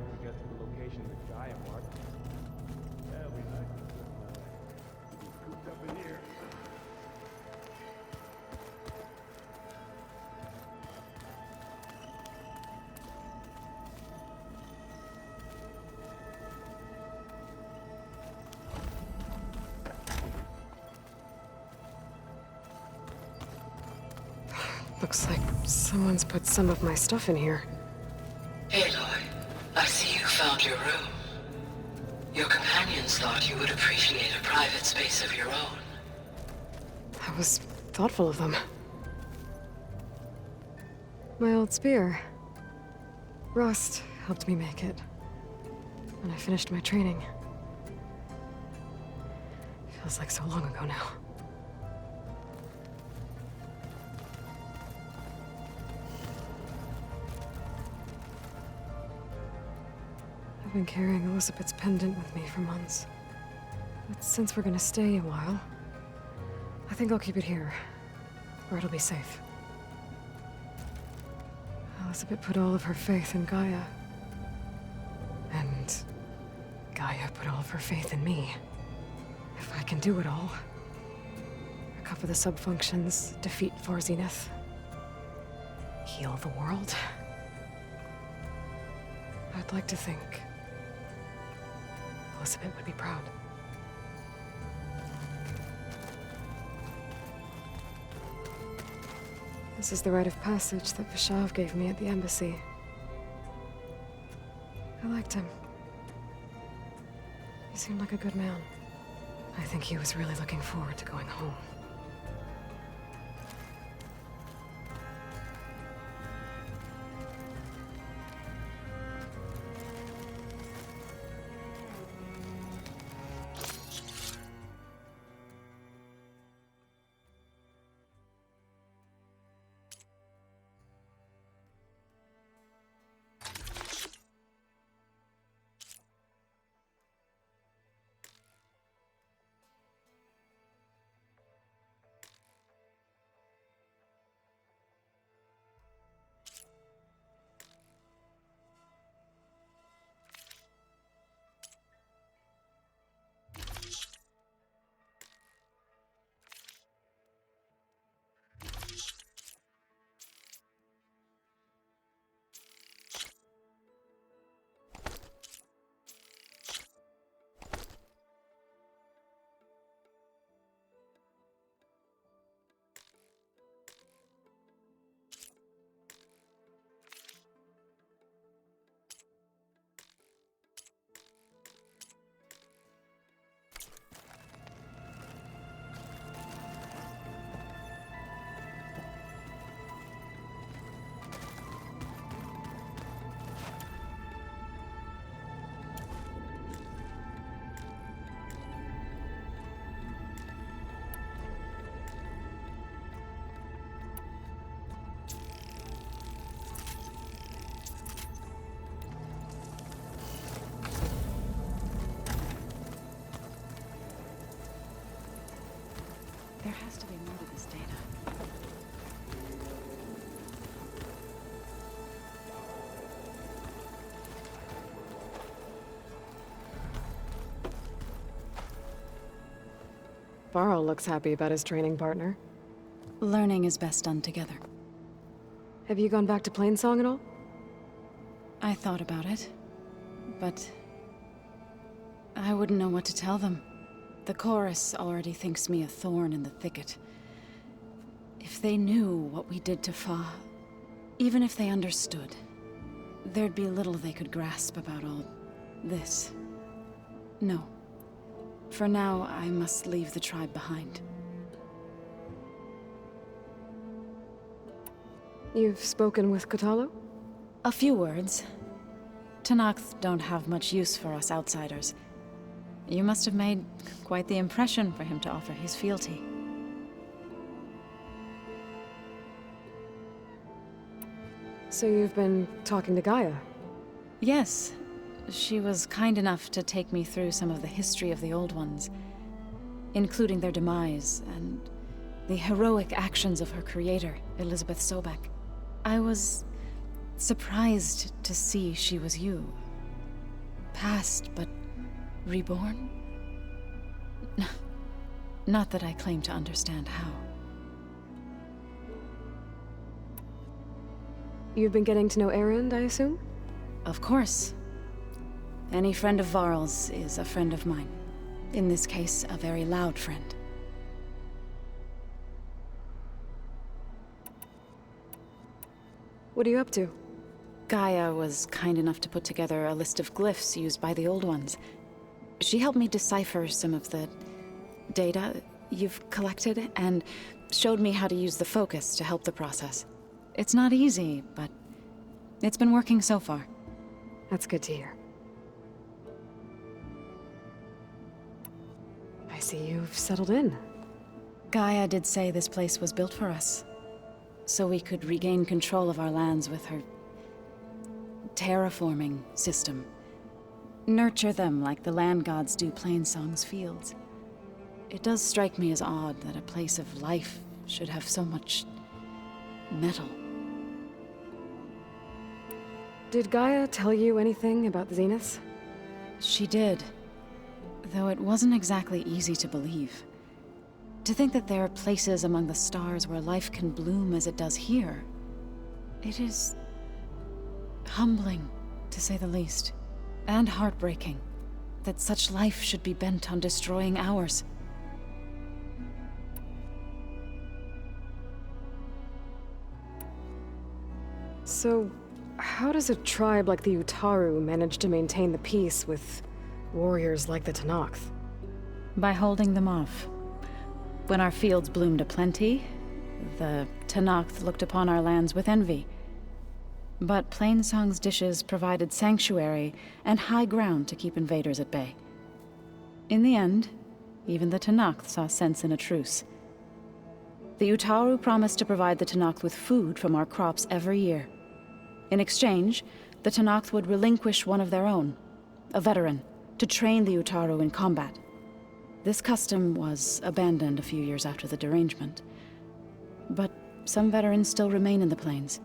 can get to the location of the Gaia mark. That'll be nice and cooped up in here. Looks like someone's put some of my stuff in here. Aloy, I see you found your room. Your companions thought you would appreciate a private space of your own. I was thoughtful of them. My old spear. Rust helped me make it. When I finished my training. Feels like so long ago now. I've been carrying Elizabeth's pendant with me for months. But since we're gonna stay a while, I think I'll keep it here, where it'll be safe. Elizabeth put all of her faith in Gaia. And Gaia put all of her faith in me. If I can do it all, recover the sub-functions, defeat Zenith, heal the world, I'd like to think Elizabeth would be proud. This is the rite of passage that Vashav gave me at the embassy. I liked him. He seemed like a good man. I think he was really looking forward to going home. There has to be more to this data. Varl looks happy about his training partner. Learning is best done together. Have you gone back to Plainsong at all? I thought about it, but I wouldn't know what to tell them. The chorus already thinks me a thorn in the thicket. If they knew what we did to Fa, even if they understood, there'd be little they could grasp about all this. No. For now, I must leave the tribe behind. You've spoken with Kotallo? A few words. Tenakth don't have much use for us outsiders. You must have made quite the impression for him to offer his fealty. So you've been talking to Gaia? Yes. She was kind enough to take me through some of the history of the Old Ones, including their demise and the heroic actions of her creator, Elizabeth Sobek. I was surprised to see she was you. Past, but reborn? Not that I claim to understand how. You've been getting to know Erend, I assume? Of course. Any friend of Varl's is a friend of mine. In this case, a very loud friend. What are you up to? Gaia was kind enough to put together a list of glyphs used by the Old Ones. She helped me decipher some of the data you've collected, and showed me how to use the focus to help the process. It's not easy, but it's been working so far. That's good to hear. I see you've settled in. Gaia did say this place was built for us, so we could regain control of our lands with her terraforming system. Nurture them like the land gods do Plainsong's fields. It does strike me as odd that a place of life should have so much metal. Did Gaia tell you anything about the Zeniths? She did, though it wasn't exactly easy to believe. To think that there are places among the stars where life can bloom as it does here, it is humbling, to say the least, and heartbreaking that such life should be bent on destroying ours. So, how does a tribe like the Utaru manage to maintain the peace with warriors like the Tenakth? By holding them off. When our fields bloomed aplenty, the Tenakth looked upon our lands with envy. But Plainsong's dishes provided sanctuary and high ground to keep invaders at bay. In the end, even the Tenakth saw sense in a truce. The Utaru promised to provide the Tenakth with food from our crops every year. In exchange, the Tenakth would relinquish one of their own, a veteran, to train the Utaru in combat. This custom was abandoned a few years after the derangement, but some veterans still remain in the plains.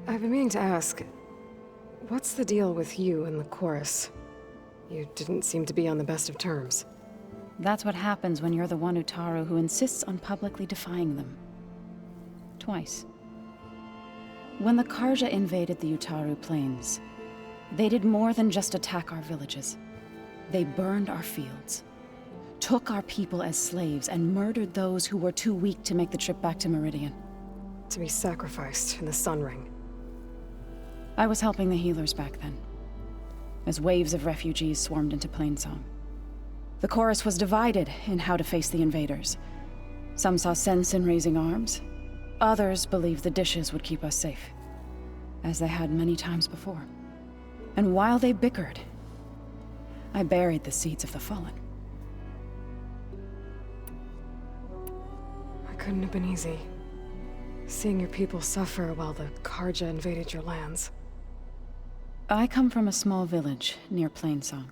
I've been meaning to ask, what's the deal with you and the chorus? You didn't seem to be on the best of terms. That's what happens when you're the one Utaru who insists on publicly defying them. Twice. When the Karja invaded the Utaru plains, they did more than just attack our villages. They burned our fields, took our people as slaves, and murdered those who were too weak to make the trip back to Meridian. To be sacrificed in the Sun Ring. I was helping the healers back then, as waves of refugees swarmed into Plainsong. The chorus was divided in how to face the invaders. Some saw sense in raising arms. Others believed the dishes would keep us safe, as they had many times before. And while they bickered, I buried the seeds of the fallen. It couldn't have been easy. Seeing your people suffer while the Karja invaded your lands. I come from a small village near Plainsong.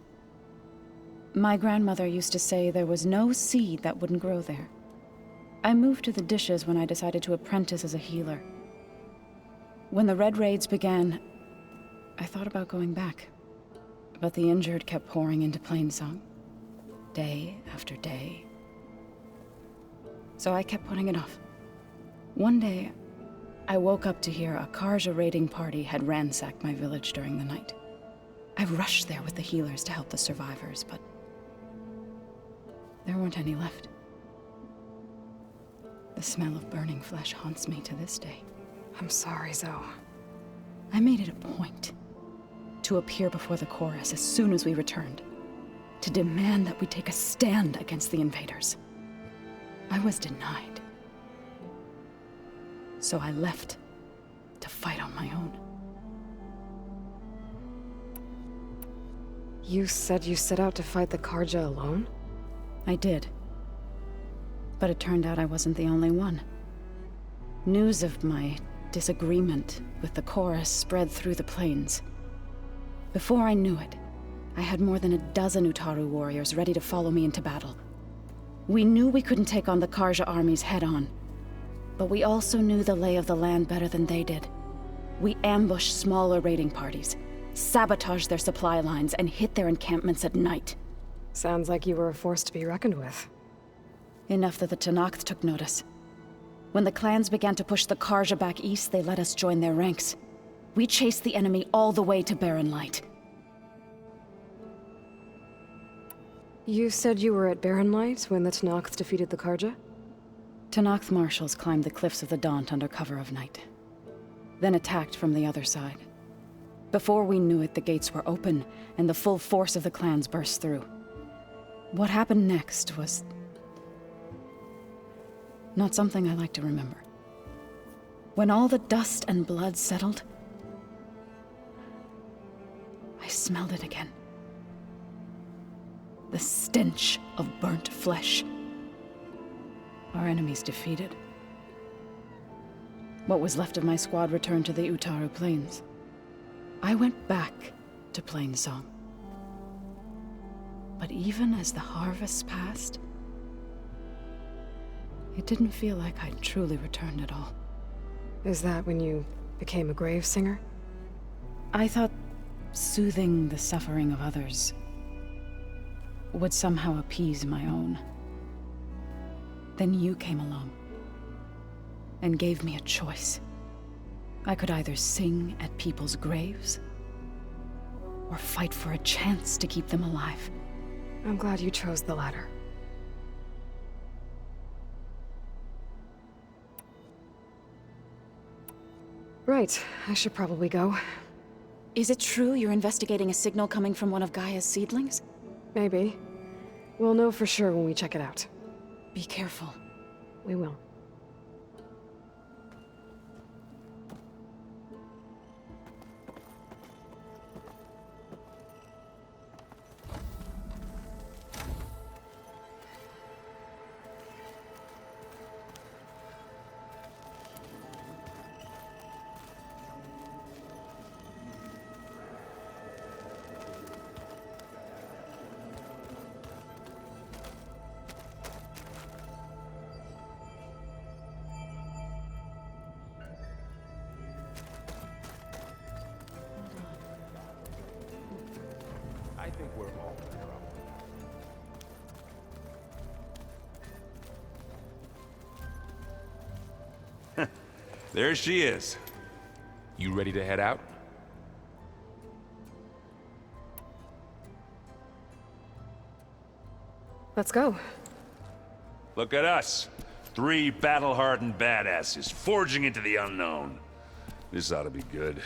My grandmother used to say there was no seed that wouldn't grow there. I moved to the dishes when I decided to apprentice as a healer. When the Red Raids began, I thought about going back. But the injured kept pouring into Plainsong, day after day. So I kept putting it off. One day, I woke up to hear a Karja raiding party had ransacked my village during the night. I rushed there with the healers to help the survivors, but there weren't any left. The smell of burning flesh haunts me to this day. I'm sorry, Zoe. I made it a point to appear before the chorus as soon as we returned, to demand that we take a stand against the invaders. I was denied. So I left to fight on my own. You said you set out to fight the Karja alone? I did. But it turned out I wasn't the only one. News of my disagreement with the chorus spread through the plains. Before I knew it, I had more than a dozen Utaru warriors ready to follow me into battle. We knew we couldn't take on the Karja armies head-on, but we also knew the lay of the land better than they did. We ambushed smaller raiding parties, sabotaged their supply lines, and hit their encampments at night. Sounds like you were a force to be reckoned with. Enough that the Tenakth took notice. When the clans began to push the Karja back east, they let us join their ranks. We chased the enemy all the way to Barren Light. You said you were at Barren Light when the Tenakth defeated the Karja? Tenakth marshals climbed the cliffs of the Daunt under cover of night, then attacked from the other side. Before we knew it, the gates were open, and the full force of the clans burst through. What happened next was not something I like to remember. When all the dust and blood settled, I smelled it again. The stench of burnt flesh. Our enemies defeated. What was left of my squad returned to the Utaru Plains. I went back to Plainsong. But even as the harvest passed, it didn't feel like I'd truly returned at all. Is that when you became a grave singer? I thought soothing the suffering of others would somehow appease my own. Then you came along and gave me a choice. I could either sing at people's graves or fight for a chance to keep them alive. I'm glad you chose the latter. Right, I should probably go. Is it true you're investigating a signal coming from one of Gaia's seedlings? Maybe. We'll know for sure when we check it out. Be careful. We will. I think we're all in trouble. There she is. You ready to head out? Let's go. Look at us. 3 battle-hardened badasses forging into the unknown. This ought to be good.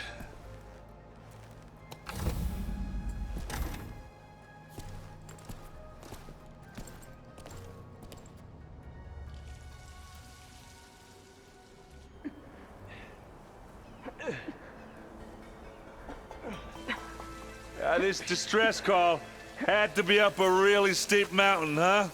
This distress call had to be up a really steep mountain, huh?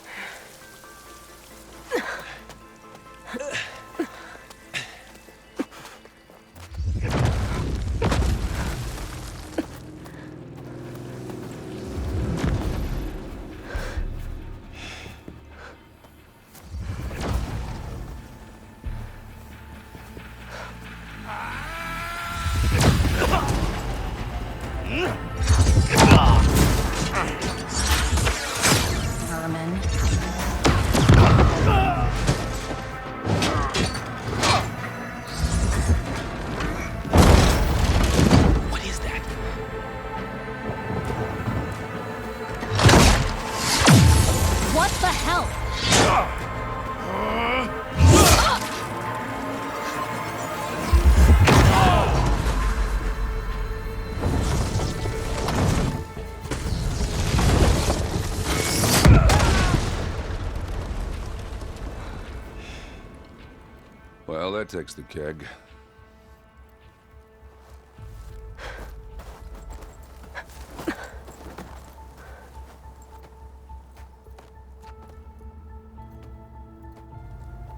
Well, that takes the keg.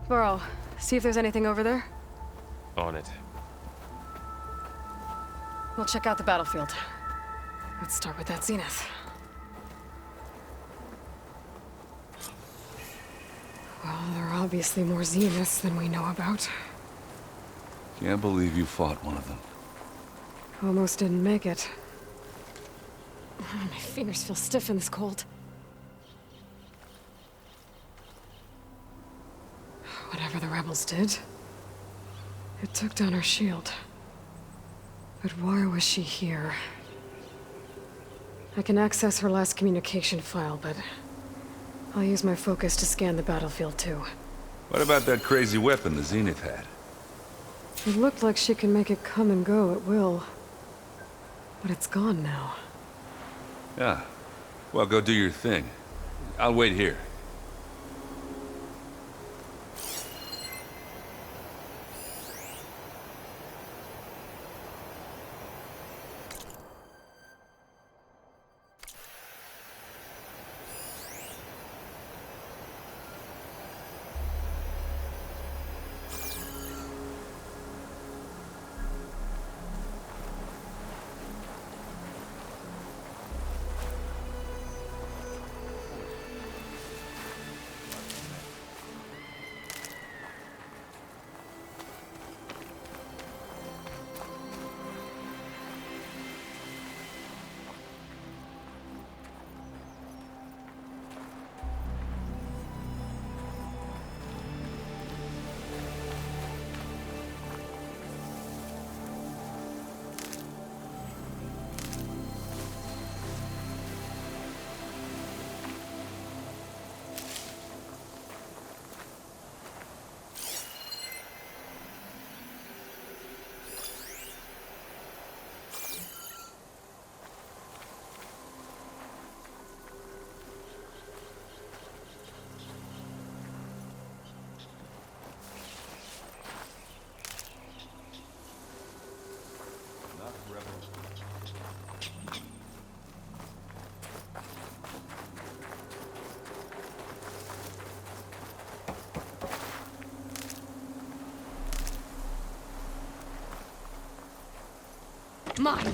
Burrow, see if there's anything over there. On it. We'll check out the battlefield. Let's start with that zenith. Well, there are obviously more zeniths than we know about. Can't believe you fought one of them. Almost didn't make it. My fingers feel stiff in this cold. Whatever the rebels did, it took down her shield. But why was she here? I can access her last communication file, but I'll use my focus to scan the battlefield too. What about that crazy weapon the Zenith had? It looked like she can make it come and go at will. But it's gone now. Yeah. Well, go do your thing. I'll wait here. Mine!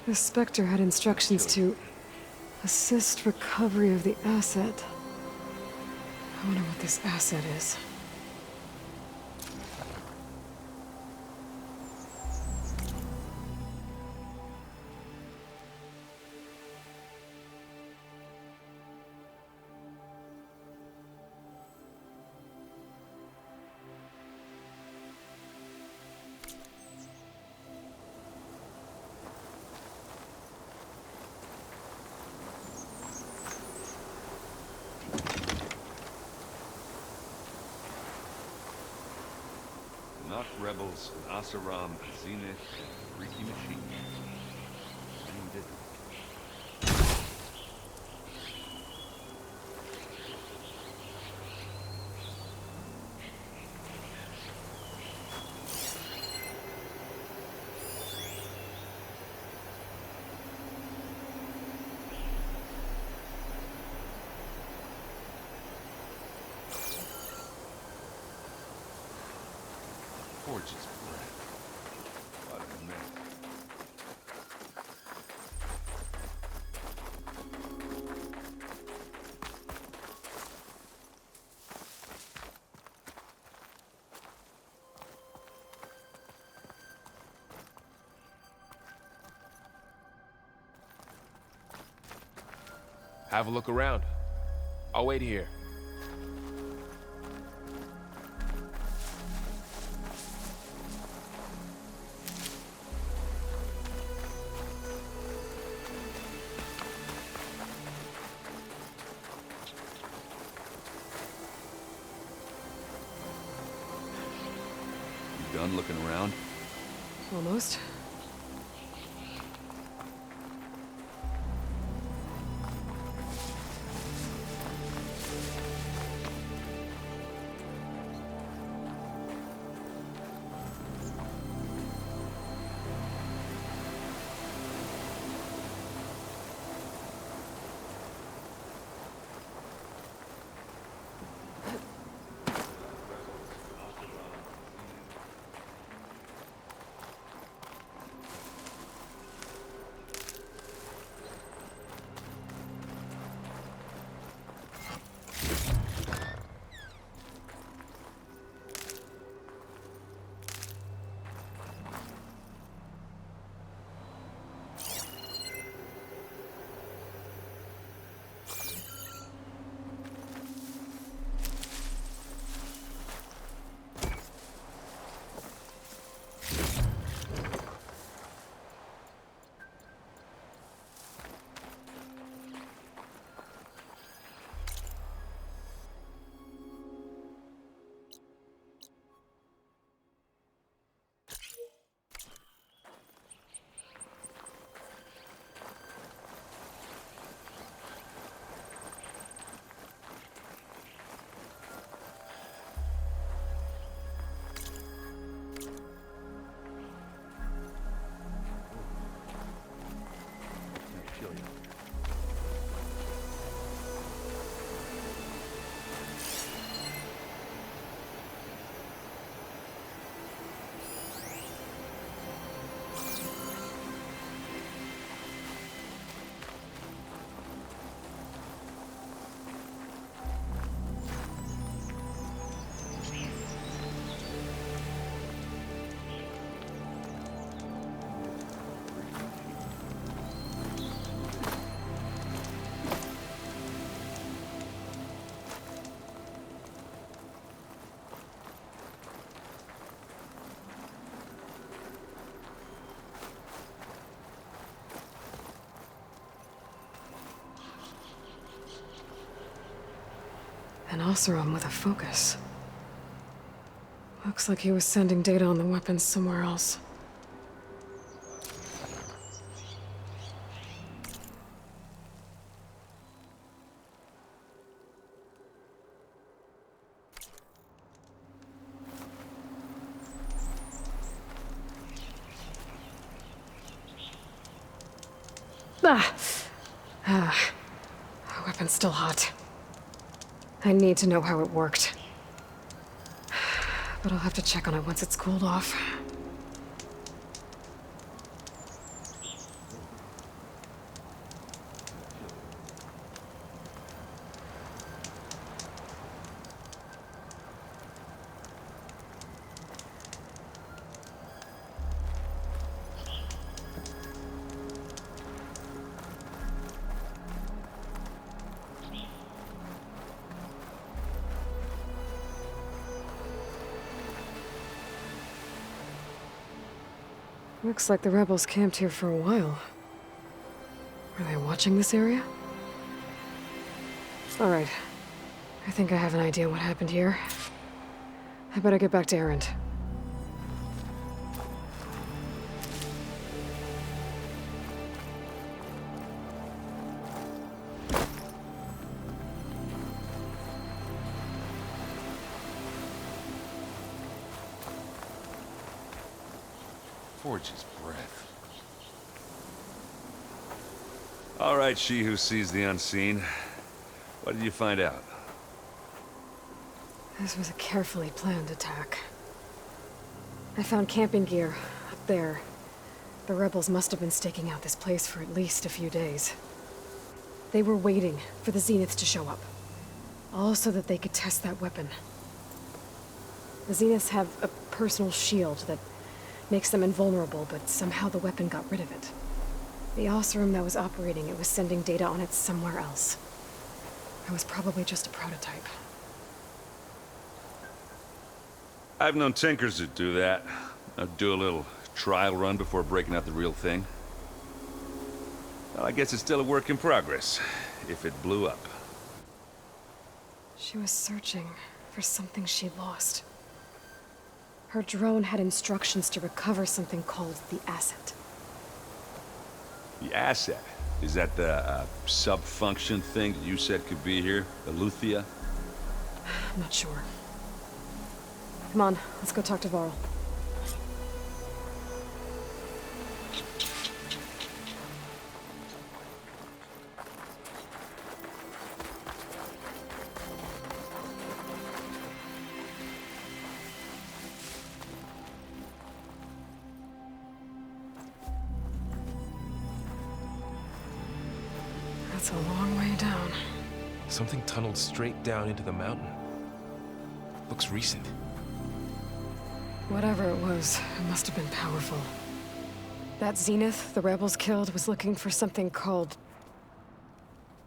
The Spectre had instructions to assist recovery of the asset. I wonder what this asset is. Not rebels, Asaram, Zenith, freaky machine. You did it. Gorgeous breath. What a myth. Have a look around. I'll wait here. You done looking around? Almost. An Oseram with a focus. Looks like he was sending data on the weapons somewhere else. Weapon's still hot. I need to know how it worked. But I'll have to check on it once it's cooled off. Looks like the rebels camped here for a while. Are they watching this area? Alright. I think I have an idea what happened here. I better get back to Erend. Forge's breath. All right, she who sees the unseen. What did you find out? This was a carefully planned attack. I found camping gear up there. The rebels must have been staking out this place for at least a few days. They were waiting for the Zeniths to show up. All so that they could test that weapon. The Zeniths have a personal shield that makes them invulnerable, but somehow the weapon got rid of it. The Oseram that was operating it was sending data on it somewhere else. It was probably just a prototype. I've known tinkers that do that. Do a little trial run before breaking out the real thing. Well, I guess it's still a work in progress, if it blew up. She was searching for something she lost. Her drone had instructions to recover something called the asset. The asset? Is that the sub-function thing that you said could be here? The Luthia? I'm not sure. Come on, let's go talk to Varl. That's a long way down. Something tunneled straight down into the mountain. Looks recent. Whatever it was, it must have been powerful. That Zenith the rebels killed was looking for something called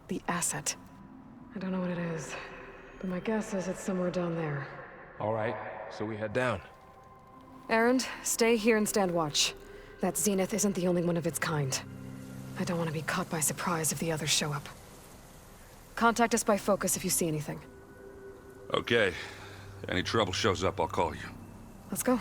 the asset. I don't know what it is, but my guess is it's somewhere down there. All right, so we head down. Erend, stay here and stand watch. That Zenith isn't the only one of its kind. I don't want to be caught by surprise if the others show up. Contact us by focus if you see anything. Okay. Any trouble shows up, I'll call you. Let's go.